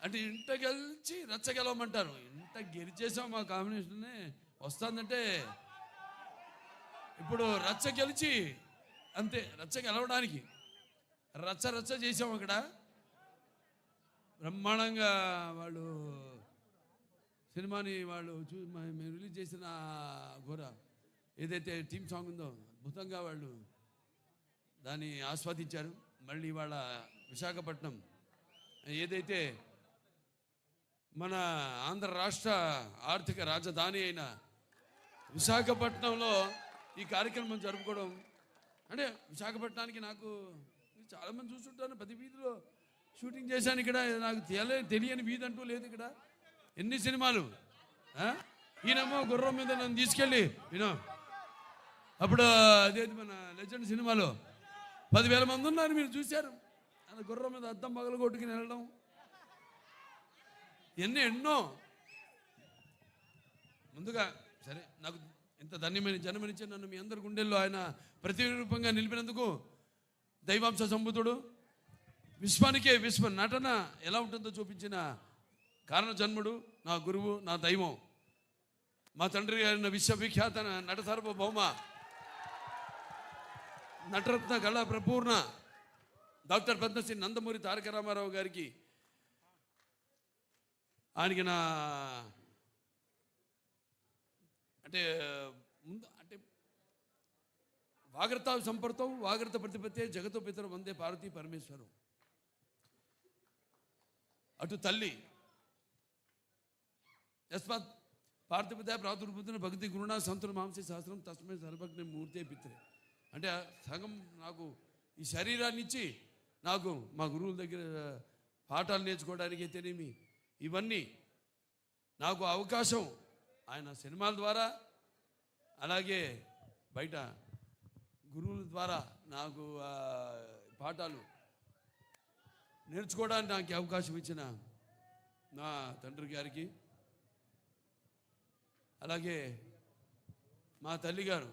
అంటే ఇంట గెలిచి రచ్చ గెలవమంటారు. ఇంట గెలిచేసాం మా కాంబినేషన్నే వస్తుందంటే ఇప్పుడు రచ్చ గెలిచి అంతే, రచ్చ గెలవడానికి రచ్చ రచ్చ చేసాం అక్కడ. బ్రహ్మాండంగా వాళ్ళు సినిమాని వాళ్ళు మేము రిలీజ్ చేసిన ఘోర ఏదైతే టీమ్ సాంగ్ ఉందో అద్భుతంగా వాళ్ళు దాన్ని ఆస్వాదించారు. మళ్ళీ వాళ్ళ విశాఖపట్నం ఏదైతే మన ఆంధ్ర రాష్ట్ర ఆర్థిక రాజధాని అయిన విశాఖపట్నంలో ఈ కార్యక్రమం జరుపుకోవడం అంటే విశాఖపట్నానికి నాకు చాలామంది చూస్తుంటాను, ప్రతి వీధిలో షూటింగ్ చేశాను. ఇక్కడ నాకు తెలియని వీధి అంటూ లేదు. ఇక్కడ ఎన్ని సినిమాలు, ఈయనమ్మో గుర్రం మీద నన్ను తీసుకెళ్ళి అప్పుడు అదేది మన లెజెండ్ సినిమాలో 10,000 మంది ఉన్నారు, మీరు చూశారు. ఆయన గుర్రం మీద అద్దం పగలు కొట్టుకుని వెళ్ళడం, ఎన్నో. ముందుగా సరే, నాకు ఇంత ధన్యమైన జన్మనిచ్చి నన్ను మీ అందరి గుండెల్లో ఆయన ప్రతిరూపంగా నిలిపినందుకు దైవాంశ సంబుధుడు, విశ్వానికే విశ్వ నటన ఎలా ఉంటుందో చూపించిన కారణ జన్ముడు, నా గురువు, నా దైవం, మా తండ్రి గారిన విశ్వవిఖ్యాత నట సార్వభౌమ నటరత్న కళా ప్రపూర్ణ డాక్టర్ పద్మశ్రీ నందమూరి తారక రామారావు గారికి ఆయనకి నా అంటే ముందు అంటే వాగ్రత సంపర్తం వాగ్రత ప్రతిపత్తే జగతో పితరం వందే పార్వతీ పరమేశ్వరం. అటు తల్లి యస్మాత్ పార్థిపత్య ప్రాతుర్పుత్ర భక్తి గురుణ సంతుల మాంసే సహస్రం తస్మై సర్వజ్ఞ మూర్తే పిత్రే. అంటే సగం నాకు ఈ శరీరాన్ని ఇచ్చి నాకు మా గురువుల దగ్గర పాఠాలు నేర్చుకోవడానికి అయితేనేమి ఇవన్నీ నాకు అవకాశం ఆయన సినిమాల ద్వారా అలాగే బయట గురువుల ద్వారా నాకు పాఠాలు నేర్చుకోవడానికి నాకు అవకాశం ఇచ్చిన నా తండ్రి గారికి, అలాగే మా తల్లిగారు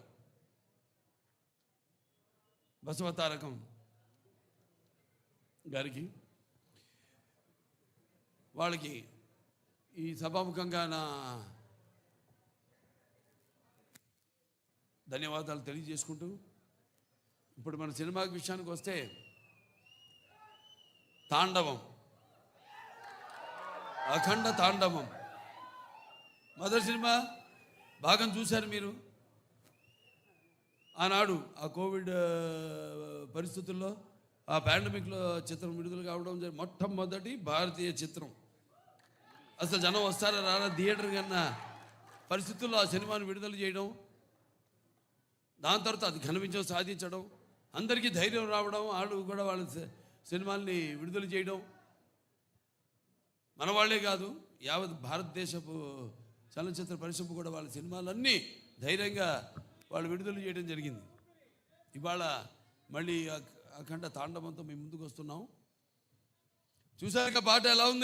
బసవతారకం గారికి, వాళ్ళకి ఈ సభాముఖంగా నా ధన్యవాదాలు తెలియజేసుకుంటూ, ఇప్పుడు మన సినిమా విషయానికి వస్తే తాండవం, అఖండ తాండవం మొదటి సినిమా భాగం చూశారు మీరు. ఆనాడు ఆ కోవిడ్ పరిస్థితుల్లో ఆ పాండమిక్లో చిత్రం విడుదల కావడం మొట్టమొదటి భారతీయ చిత్రం. అసలు జనం వస్తారా రారా థియేటర్ కన్నా పరిస్థితుల్లో ఆ సినిమాను విడుదల చేయడం, దాని తర్వాత అది ఘన విజయం సాధించడం, అందరికీ ధైర్యం రావడం, వాళ్ళు కూడా వాళ్ళ సినిమాల్ని విడుదల చేయడం, మన వాళ్ళే కాదు యావత్ భారతదేశపు చలనచిత్ర పరిశ్రమ కూడా వాళ్ళ సినిమాలన్నీ ధైర్యంగా వాళ్ళు విడుదల చేయడం జరిగింది. ఇవాళ మళ్ళీ అఖండ తాండవంతో మేము ముందుకు వస్తున్నాం. చూసాక పాట ఎలా ఉంది?